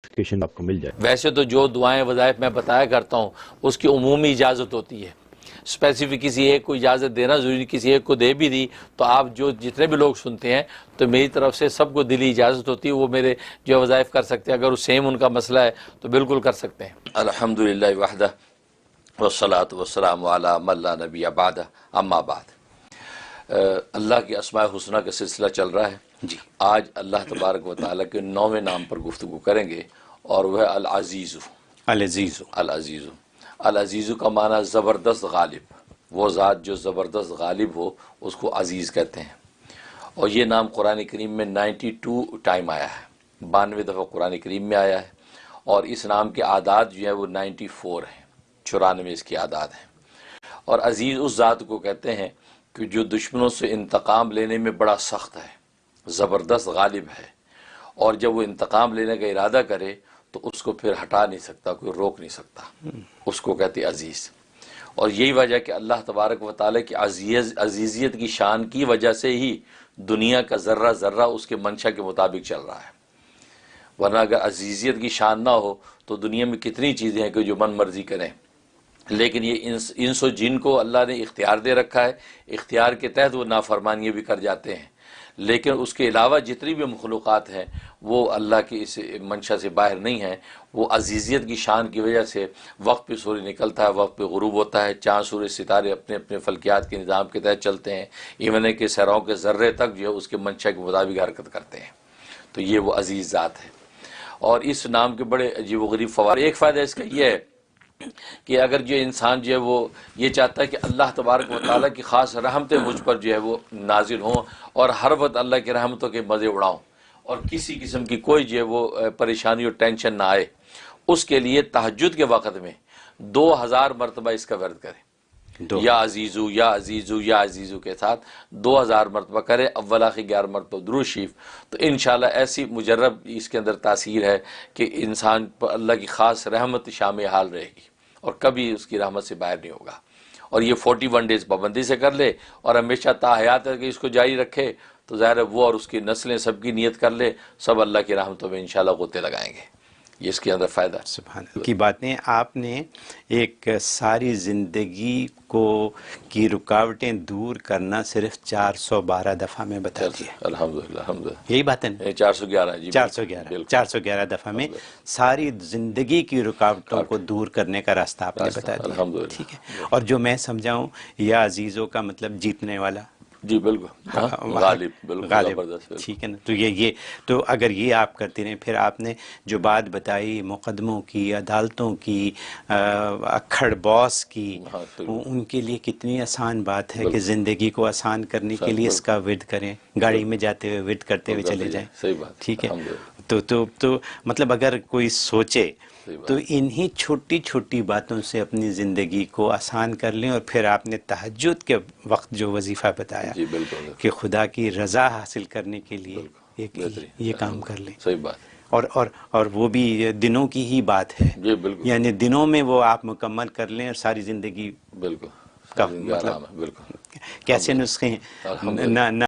Notification آپ کو مل جائے. ویسے تو جو دعائیں وظائف میں بتایا کرتا ہوں اس کی عمومی اجازت ہوتی ہے، اسپیسیفک کسی ایک کو اجازت دینا ضروری نہیں. کسی ایک کو دے بھی دی تو آپ جتنے بھی لوگ سنتے ہیں تو میری طرف سے سب کو دلی اجازت ہوتی ہے، وہ میرے جو وظائف کر سکتے ہیں. اگر وہ سیم ان کا مسئلہ ہے تو بالکل کر سکتے ہیں. الحمدللہ وحدہ والصلاۃ والسلام علی من لا نبی بعدہ، اما بعد. اللہ کی اسماء الحسنی کا سلسلہ چل رہا ہے جی. آج اللہ تبارک و تعالیٰ کے 9ویں نام پر گفتگو کریں گے اور وہ ہے العزیز. العزیز العزیز کا معنی زبردست غالب، وہ ذات جو زبردست غالب ہو اس کو عزیز کہتے ہیں. اور یہ نام قرآن کریم میں 92 ٹائم آیا ہے، 92 دفعہ قرآن کریم میں آیا ہے. اور اس نام کے اعداد جو ہیں وہ 94 ہیں، 94 اس کی اعداد ہیں. اور عزیز اس ذات کو کہتے ہیں کہ جو دشمنوں سے انتقام لینے میں بڑا سخت ہے، زبردست غالب ہے، اور جب وہ انتقام لینے کا ارادہ کرے تو اس کو پھر ہٹا نہیں سکتا، کوئی روک نہیں سکتا، اس کو کہتے عزیز. اور یہی وجہ کہ اللہ تبارک و تعالیٰ کی عزیزیت کی شان کی وجہ سے ہی دنیا کا ذرہ ذرہ اس کے منشا کے مطابق چل رہا ہے. ورنہ اگر عزیزیت کی شان نہ ہو تو دنیا میں کتنی چیزیں ہیں کہ جو من مرضی کریں. لیکن یہ انس و جن کو اللہ نے اختیار دے رکھا ہے، اختیار کے تحت وہ نافرمانیاں بھی کر جاتے ہیں. لیکن اس کے علاوہ جتنی بھی مخلوقات ہیں وہ اللہ کی اس منشا سے باہر نہیں ہیں. وہ عزیزیت کی شان کی وجہ سے وقت پہ سورج نکلتا ہے، وقت پہ غروب ہوتا ہے، چاند سورج ستارے اپنے اپنے فلکیات کے نظام کے تحت چلتے ہیں، ایون کہ سراؤں کے ذرے تک جو ہے اس کے منشا کے مطابق حرکت کرتے ہیں. تو یہ وہ عزیز ذات ہے. اور اس نام کے بڑے عجیب و غریب فوائد. ایک فائدہ اس کا یہ ہے کہ اگر جو انسان جو ہے وہ یہ چاہتا ہے کہ اللہ تبارک و تعالیٰ کی خاص رحمتیں مجھ پر جو ہے وہ نازل ہوں اور ہر وقت اللہ کی رحمتوں کے مزے اڑاؤں اور کسی قسم کی کوئی جو ہے وہ پریشانی اور ٹینشن نہ آئے، اس کے لیے تہجد کے وقت میں 2000 مرتبہ اس کا ورد کرے. یا عزیزو یا عزیزو یا عزیزو کے ساتھ 2000 مرتبہ کرے، اول آخر 11 مرتبہ درود شریف. تو انشاءاللہ ایسی مجرب اس کے اندر تاثیر ہے کہ انسان پر اللہ کی خاص رحمت شامل حال رہے گی اور کبھی اس کی رحمت سے باہر نہیں ہوگا. اور یہ 41 ڈیز پابندی سے کر لے اور ہمیشہ تا حیات ہے کہ اس کو جاری رکھے تو ظاہر ہے وہ اور اس کی نسلیں سب کی نیت کر لے، سب اللہ کی رحمتوں میں انشاءاللہ غوطے لگائیں گے. یہ اس کے اندر فائدہ ہے. سبحان اللہ کی باتیں آپ نے ایک ساری زندگی کی رکاوٹیں دور کرنا صرف 412 دفعہ میں بتا دی ہے. الحمدللہ الحمدللہ یہی بات ہے نا؟ 411 جی 411 دفعہ میں ساری زندگی کی رکاوٹوں کو دور کرنے کا راستہ آپ نے بتا دیا. الحمدللہ. ٹھیک ہے. اور جو میں سمجھاؤں یا عزیزوں کا مطلب جیتنے والا، جی بالکل غالب، بالکل غالب. زبردست. ٹھیک ہے نا. تو یہ تو اگر یہ آپ کرتے رہیں، پھر آپ نے جو بات بتائی مقدموں کی، عدالتوں کی، اکھڑ باس کی، ان کے لیے کتنی آسان بات ہے کہ زندگی کو آسان کرنے کے لیے اس کا ورد کریں، گاڑی میں جاتے ہوئے ورد کرتے ہوئے چلے جائیں. صحیح بات. ٹھیک ہے. تو مطلب اگر کوئی سوچے تو انہی چھوٹی چھوٹی باتوں سے اپنی زندگی کو آسان کر لیں. اور پھر آپ نے تہجد کے وقت جو وظیفہ بتایا جی بالکل کہ خدا کی رضا حاصل کرنے کے لیے یہ کام کر لیں. صحیح بات. اور وہ بھی دنوں کی ہی بات ہے. جی بالکل. یعنی دنوں میں وہ آپ مکمل کر لیں اور ساری زندگی بالکل کا مطلب بالکل کیسے نسخے ہیں نہ